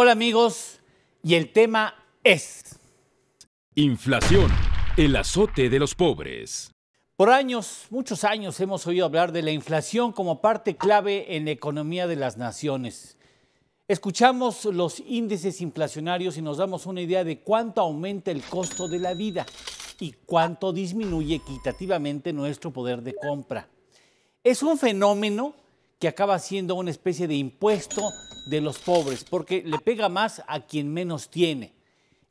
Hola amigos, y el tema es... Inflación, el azote de los pobres. Por años, muchos años, hemos oído hablar de la inflación como parte clave en la economía de las naciones. Escuchamos los índices inflacionarios y nos damos una idea de cuánto aumenta el costo de la vida y cuánto disminuye equitativamente nuestro poder de compra. Es un fenómeno que acaba siendo una especie de impuesto de los pobres, porque le pega más a quien menos tiene.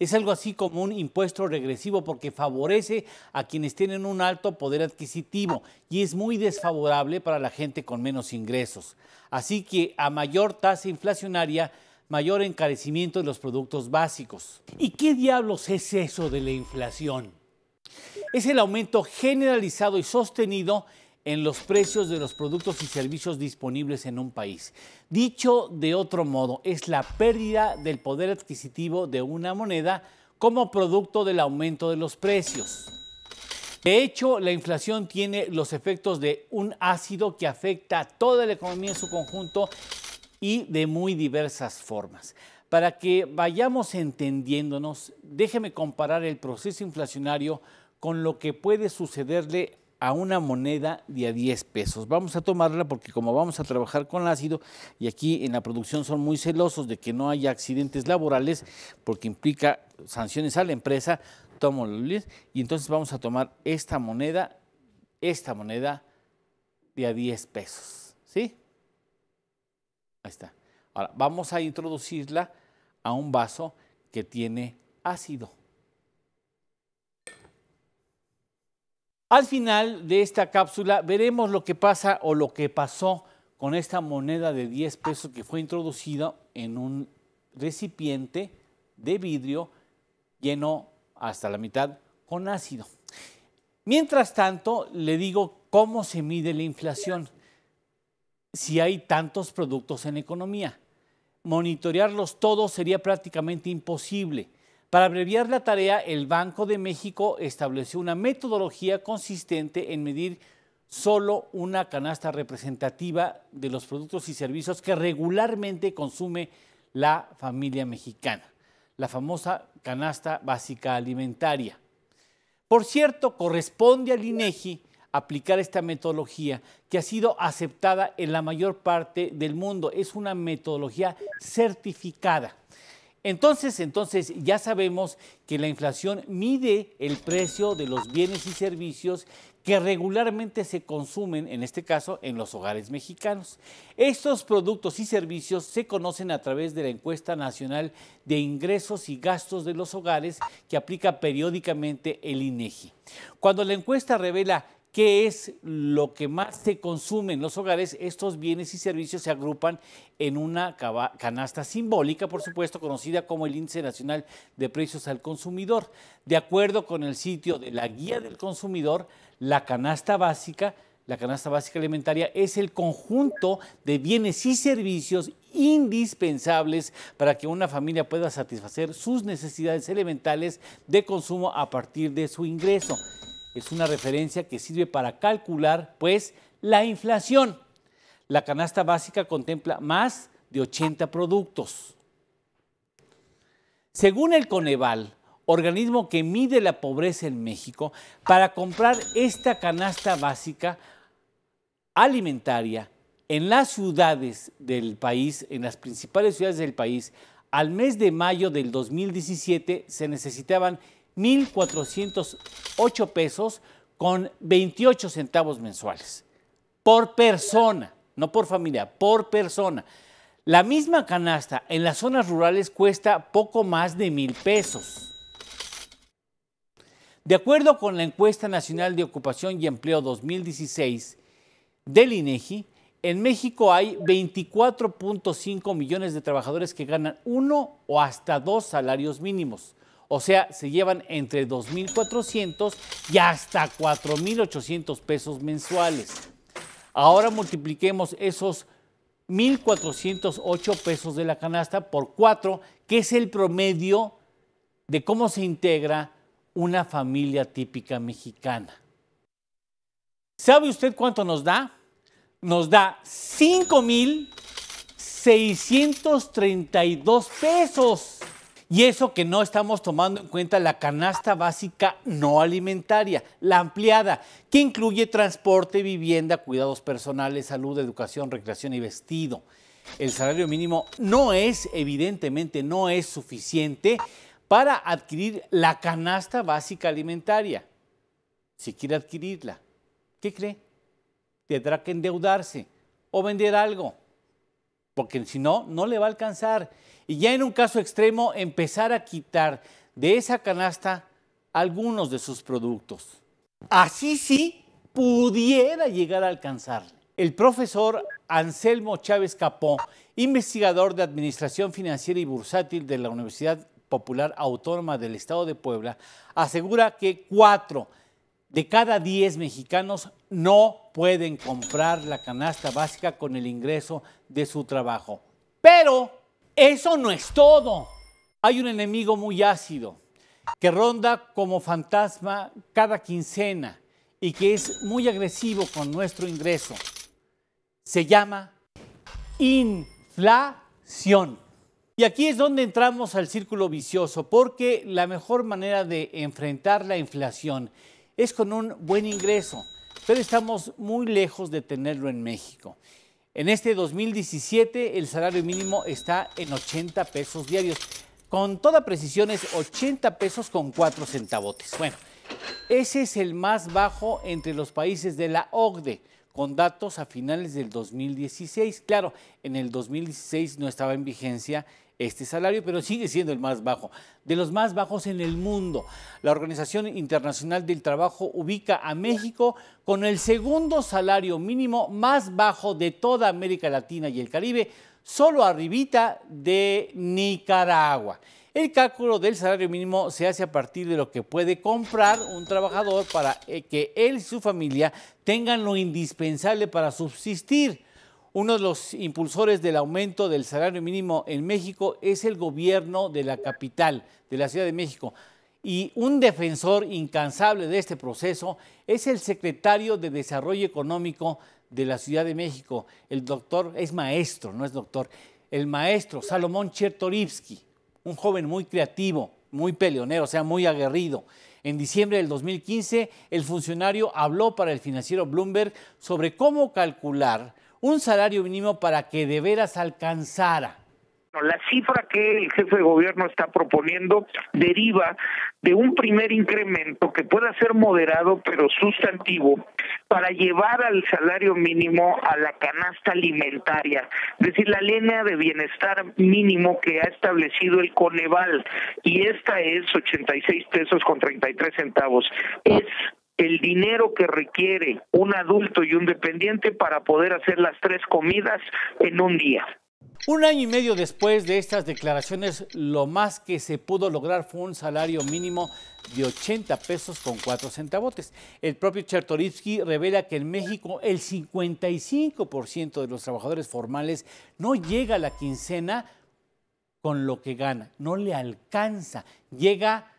Es algo así como un impuesto regresivo porque favorece a quienes tienen un alto poder adquisitivo y es muy desfavorable para la gente con menos ingresos. Así que a mayor tasa inflacionaria, mayor encarecimiento de los productos básicos. ¿Y qué diablos es eso de la inflación? Es el aumento generalizado y sostenido en los precios de los productos y servicios disponibles en un país. Dicho de otro modo, es la pérdida del poder adquisitivo de una moneda como producto del aumento de los precios. De hecho, la inflación tiene los efectos de un ácido que afecta a toda la economía en su conjunto y de muy diversas formas. Para que vayamos entendiéndonos, déjeme comparar el proceso inflacionario con lo que puede sucederle a una moneda de a 10 pesos. Vamos a tomarla porque como vamos a trabajar con ácido y aquí en la producción son muy celosos de que no haya accidentes laborales porque implica sanciones a la empresa, tomo y entonces vamos a tomar esta moneda de a 10 pesos, ¿sí? Ahí está. Ahora vamos a introducirla a un vaso que tiene ácido. Al final de esta cápsula veremos lo que pasa o lo que pasó con esta moneda de 10 pesos que fue introducida en un recipiente de vidrio lleno hasta la mitad con ácido. Mientras tanto, le digo cómo se mide la inflación si hay tantos productos en la economía. Monitorearlos todos sería prácticamente imposible. Para abreviar la tarea, el Banco de México estableció una metodología consistente en medir solo una canasta representativa de los productos y servicios que regularmente consume la familia mexicana, la famosa canasta básica alimentaria. Por cierto, corresponde al INEGI aplicar esta metodología que ha sido aceptada en la mayor parte del mundo. Es una metodología certificada. Entonces ya sabemos que la inflación mide el precio de los bienes y servicios que regularmente se consumen, en este caso, en los hogares mexicanos. Estos productos y servicios se conocen a través de la Encuesta Nacional de Ingresos y Gastos de los Hogares que aplica periódicamente el INEGI. Cuando la encuesta revela qué es lo que más se consume en los hogares, estos bienes y servicios se agrupan en una canasta simbólica, por supuesto, conocida como el Índice Nacional de Precios al Consumidor. De acuerdo con el sitio de la Guía del Consumidor, la canasta básica alimentaria es el conjunto de bienes y servicios indispensables para que una familia pueda satisfacer sus necesidades elementales de consumo a partir de su ingreso. Es una referencia que sirve para calcular, pues, la inflación. La canasta básica contempla más de 80 productos. Según el Coneval, organismo que mide la pobreza en México, para comprar esta canasta básica alimentaria en las ciudades del país, en las principales ciudades del país, al mes de mayo del 2017 se necesitaban 1,408 pesos con 28 centavos mensuales por persona, no por familia, por persona. La misma canasta en las zonas rurales cuesta poco más de 1,000 pesos. De acuerdo con la Encuesta Nacional de Ocupación y Empleo 2016 del INEGI, en México hay 24.5 millones de trabajadores que ganan 1 o hasta 2 salarios mínimos. O sea, se llevan entre 2,400 y hasta 4,800 pesos mensuales. Ahora multipliquemos esos 1,408 pesos de la canasta por 4, que es el promedio de cómo se integra una familia típica mexicana. ¿Sabe usted cuánto nos da? Nos da 5,000 632 pesos. Y eso que no estamos tomando en cuenta la canasta básica no alimentaria, la ampliada, que incluye transporte, vivienda, cuidados personales, salud, educación, recreación y vestido. El salario mínimo evidentemente no es suficiente para adquirir la canasta básica alimentaria. Si quiere adquirirla, ¿qué cree? Tendrá que endeudarse o vender algo, porque si no, no le va a alcanzar. Y ya en un caso extremo, empezar a quitar de esa canasta algunos de sus productos. Así sí pudiera llegar a alcanzarle. El profesor Anselmo Chávez Capó, investigador de Administración Financiera y Bursátil de la Universidad Popular Autónoma del Estado de Puebla, asegura que 4 de cada 10 mexicanos no pueden comprar la canasta básica con el ingreso de su trabajo. Pero eso no es todo. Hay un enemigo muy ácido que ronda como fantasma cada quincena y que es muy agresivo con nuestro ingreso. Se llama inflación. Y aquí es donde entramos al círculo vicioso, porque la mejor manera de enfrentar la inflación es con un buen ingreso, pero estamos muy lejos de tenerlo en México. En este 2017 el salario mínimo está en 80 pesos diarios. Con toda precisión es 80 pesos con 4 centavotes. Bueno, ese es el más bajo entre los países de la OCDE, con datos a finales del 2016. Claro, en el 2016 no estaba en vigencia este salario, pero sigue siendo el más bajo, de los más bajos en el mundo. La Organización Internacional del Trabajo ubica a México con el segundo salario mínimo más bajo de toda América Latina y el Caribe, solo arribita de Nicaragua. El cálculo del salario mínimo se hace a partir de lo que puede comprar un trabajador para que él y su familia tengan lo indispensable para subsistir. Uno de los impulsores del aumento del salario mínimo en México es el gobierno de la capital, de la Ciudad de México. Y un defensor incansable de este proceso es el secretario de Desarrollo Económico de la Ciudad de México, el doctor, es maestro, no es doctor, el maestro Salomón Chertorivsky, un joven muy creativo, muy peleonero, o sea, muy aguerrido. En diciembre del 2015, el funcionario habló para el financiero Bloomberg sobre cómo calcular un salario mínimo para que de veras alcanzara. La cifra que el jefe de gobierno está proponiendo deriva de un primer incremento que pueda ser moderado pero sustantivo para llevar al salario mínimo a la canasta alimentaria, es decir, la línea de bienestar mínimo que ha establecido el Coneval, y esta es 86 pesos con 33 centavos. Es el dinero que requiere un adulto y un dependiente para poder hacer las 3 comidas en un día. Un año y medio después de estas declaraciones, lo más que se pudo lograr fue un salario mínimo de 80 pesos con 4 centavotes. El propio Chertorivsky revela que en México el 55% de los trabajadores formales no llega a la quincena con lo que gana, no le alcanza, llega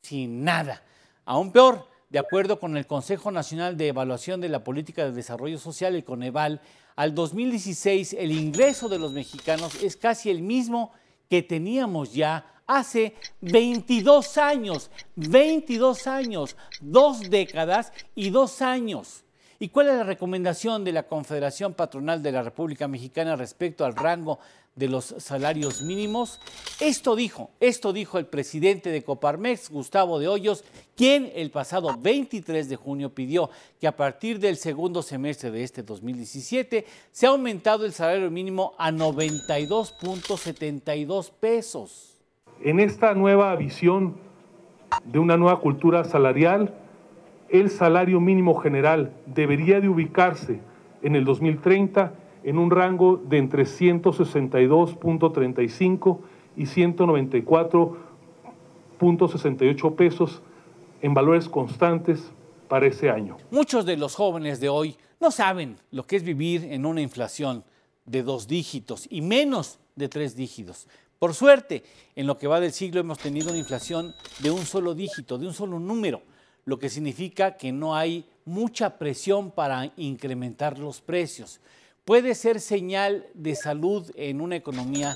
sin nada. Aún peor, de acuerdo con el Consejo Nacional de Evaluación de la Política de Desarrollo Social, el Coneval, al 2016 el ingreso de los mexicanos es casi el mismo que teníamos ya hace 22 años, 2 décadas y 2 años. ¿Y cuál es la recomendación de la Confederación Patronal de la República Mexicana respecto al rango de los salarios mínimos? Esto dijo el presidente de Coparmex, Gustavo de Hoyos, quien el pasado 23 de junio pidió que a partir del segundo semestre de este 2017 se ha aumentado el salario mínimo a 92.72 pesos. En esta nueva visión de una nueva cultura salarial, el salario mínimo general debería de ubicarse en el 2030 en un rango de entre 162.35 y 194.68 pesos en valores constantes para ese año. Muchos de los jóvenes de hoy no saben lo que es vivir en una inflación de 2 dígitos y menos de 3 dígitos. Por suerte, en lo que va del siglo hemos tenido una inflación de un solo dígito, de un solo número, lo que significa que no hay mucha presión para incrementar los precios. puede ser señal de salud en una economía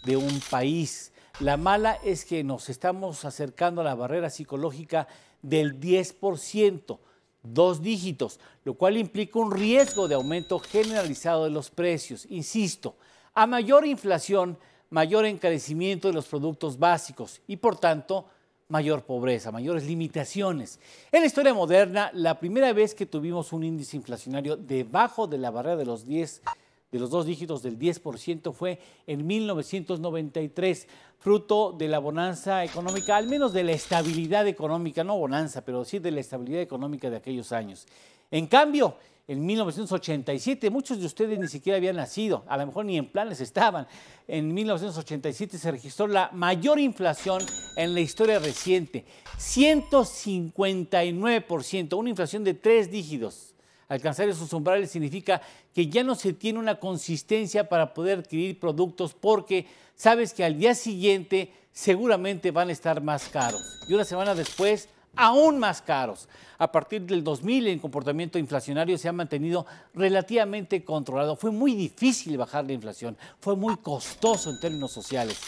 de un país. La mala es que nos estamos acercando a la barrera psicológica del 10%, 2 dígitos, lo cual implica un riesgo de aumento generalizado de los precios. Insisto, a mayor inflación, mayor encarecimiento de los productos básicos y, por tanto, mayor pobreza, mayores limitaciones. En la historia moderna, la primera vez que tuvimos un índice inflacionario debajo de la barrera de los 2 dígitos del 10% fue en 1993, fruto de la bonanza económica, al menos de la estabilidad económica, no bonanza, pero sí de la estabilidad económica de aquellos años. En cambio, en 1987, muchos de ustedes ni siquiera habían nacido, a lo mejor ni en planes estaban. En 1987 se registró la mayor inflación en la historia reciente, 159%, una inflación de 3 dígitos. Alcanzar esos umbrales significa que ya no se tiene una consistencia para poder adquirir productos porque sabes que al día siguiente seguramente van a estar más caros y una semana después aún más caros. A partir del 2000 el comportamiento inflacionario se ha mantenido relativamente controlado. Fue muy difícil bajar la inflación, fue muy costoso en términos sociales.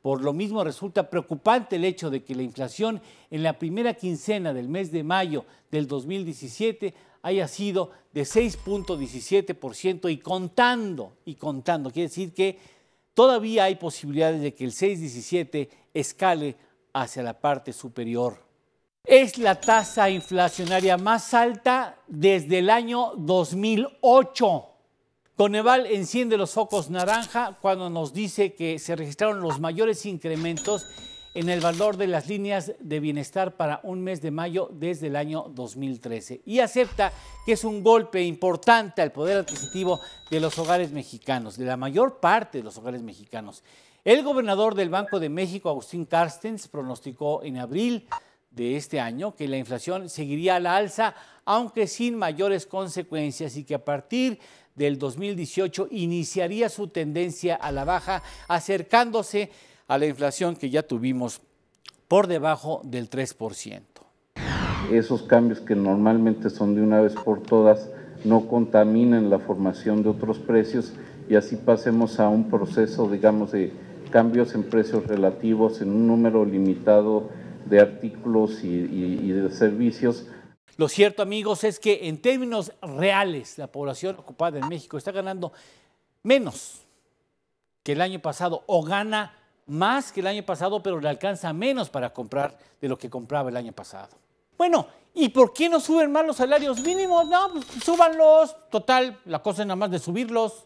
Por lo mismo resulta preocupante el hecho de que la inflación en la primera quincena del mes de mayo del 2017 haya sido de 6.17% y contando. Quiere decir que todavía hay posibilidades de que el 6.17 escale hacia la parte superior. Es la tasa inflacionaria más alta desde el año 2008. Coneval enciende los focos naranja cuando nos dice que se registraron los mayores incrementos en el valor de las líneas de bienestar para un mes de mayo desde el año 2013 y acepta que es un golpe importante al poder adquisitivo de los hogares mexicanos, de la mayor parte de los hogares mexicanos. El gobernador del Banco de México, Agustín Carstens, pronosticó en abril de este año que la inflación seguiría a la alza, aunque sin mayores consecuencias, y que a partir del 2018 iniciaría su tendencia a la baja, acercándose a la inflación que ya tuvimos por debajo del 3%. Esos cambios que normalmente son de una vez por todas no contaminan la formación de otros precios y así pasemos a un proceso, digamos, de cambios en precios relativos en un número limitado de artículos y de servicios. Lo cierto, amigos, es que en términos reales la población ocupada en México está ganando menos que el año pasado o gana más que el año pasado, pero le alcanza menos para comprar de lo que compraba el año pasado. Bueno, ¿y por qué no suben más los salarios mínimos? No, pues súbanlos. Total, la cosa es nada más de subirlos.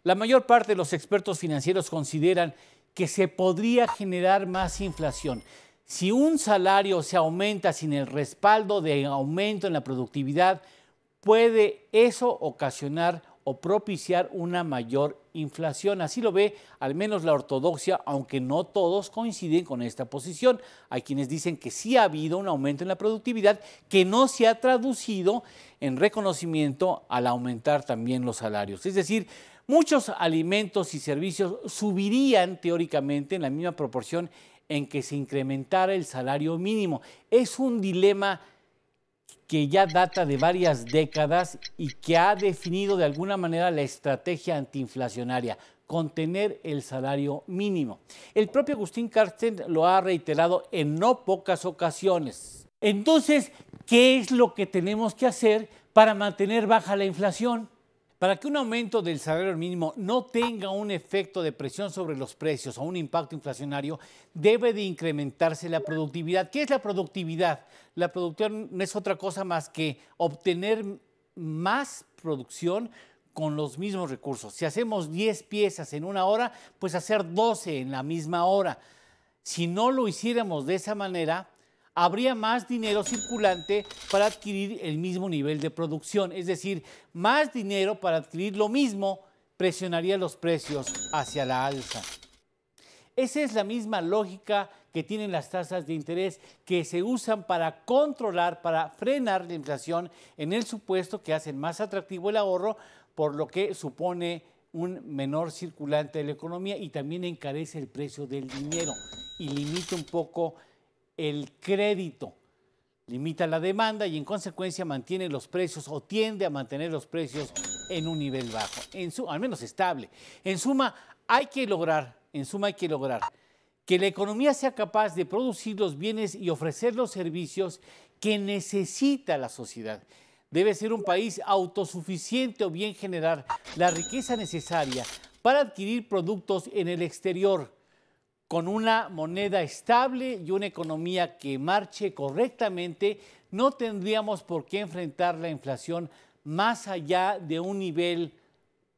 La mayor parte de los expertos financieros consideran que se podría generar más inflación. Si un salario se aumenta sin el respaldo de aumento en la productividad, puede eso ocasionar o propiciar una mayor inflación. Así lo ve al menos la ortodoxia, aunque no todos coinciden con esta posición. Hay quienes dicen que sí ha habido un aumento en la productividad que no se ha traducido en reconocimiento al aumentar también los salarios. Es decir, muchos alimentos y servicios subirían teóricamente en la misma proporción en que se incrementara el salario mínimo. Es un dilema que ya data de varias décadas y que ha definido de alguna manera la estrategia antiinflacionaria, contener el salario mínimo. El propio Agustín Carstens lo ha reiterado en no pocas ocasiones. Entonces, ¿qué es lo que tenemos que hacer para mantener baja la inflación? Para que un aumento del salario mínimo no tenga un efecto de presión sobre los precios o un impacto inflacionario, debe de incrementarse la productividad. ¿Qué es la productividad? La productividad no es otra cosa más que obtener más producción con los mismos recursos. Si hacemos 10 piezas en una hora, pues hacer 12 en la misma hora. Si no lo hiciéramos de esa manera, habría más dinero circulante para adquirir el mismo nivel de producción. Es decir, más dinero para adquirir lo mismo presionaría los precios hacia la alza. Esa es la misma lógica que tienen las tasas de interés que se usan para controlar, para frenar la inflación en el supuesto que hacen más atractivo el ahorro, por lo que supone un menor circulante de la economía y también encarece el precio del dinero y limita un poco el crédito, limita la demanda y en consecuencia mantiene los precios o tiende a mantener los precios en un nivel bajo, al menos estable. En suma, hay que lograr que la economía sea capaz de producir los bienes y ofrecer los servicios que necesita la sociedad. Debe ser un país autosuficiente o bien generar la riqueza necesaria para adquirir productos en el exterior, con una moneda estable y una economía que marche correctamente. No tendríamos por qué enfrentar la inflación más allá de un nivel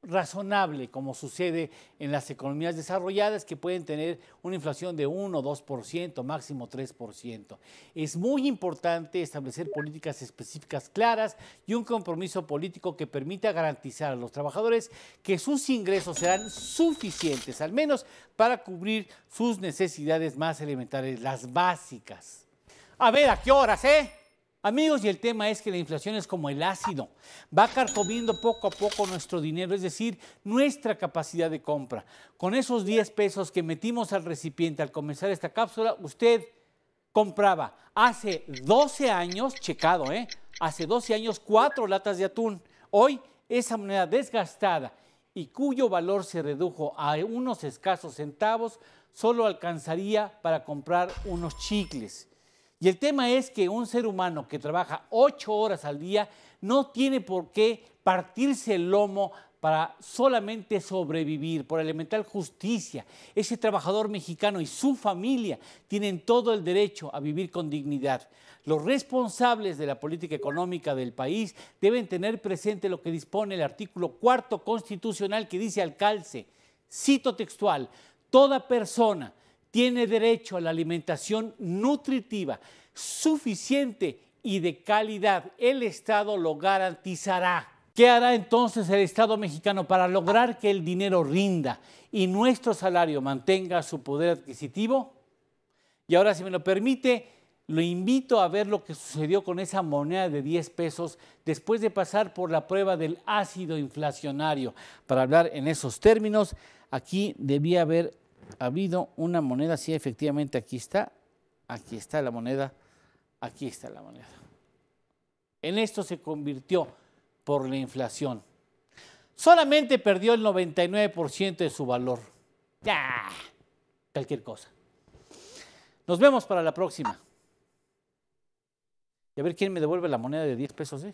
razonable, como sucede en las economías desarrolladas, que pueden tener una inflación de 1 o 2%, máximo 3%. Es muy importante establecer políticas específicas claras y un compromiso político que permita garantizar a los trabajadores que sus ingresos serán suficientes, al menos para cubrir sus necesidades más elementales, las básicas. A ver, ¿a qué horas, Amigos, y el tema es que la inflación es como el ácido, va carcomiendo poco a poco nuestro dinero, es decir, nuestra capacidad de compra. Con esos 10 pesos que metimos al recipiente al comenzar esta cápsula, usted compraba hace 12 años, checado, hace 12 años 4 latas de atún. Hoy esa moneda desgastada y cuyo valor se redujo a unos escasos centavos, solo alcanzaría para comprar unos chicles. Y el tema es que un ser humano que trabaja 8 horas al día no tiene por qué partirse el lomo para solamente sobrevivir, por elemental justicia. Ese trabajador mexicano y su familia tienen todo el derecho a vivir con dignidad. Los responsables de la política económica del país deben tener presente lo que dispone el artículo 4 constitucional, que dice al calce, cito textual: toda persona tiene derecho a la alimentación nutritiva, suficiente y de calidad. El Estado lo garantizará. ¿Qué hará entonces el Estado mexicano para lograr que el dinero rinda y nuestro salario mantenga su poder adquisitivo? Y ahora, si me lo permite, lo invito a ver lo que sucedió con esa moneda de 10 pesos después de pasar por la prueba del ácido inflacionario. Para hablar en esos términos, aquí debía haber habido una moneda, sí, efectivamente, aquí está la moneda, aquí está la moneda. En esto se convirtió por la inflación. Solamente perdió el 99% de su valor. Ya, cualquier cosa. Nos vemos para la próxima. Y a ver quién me devuelve la moneda de 10 pesos,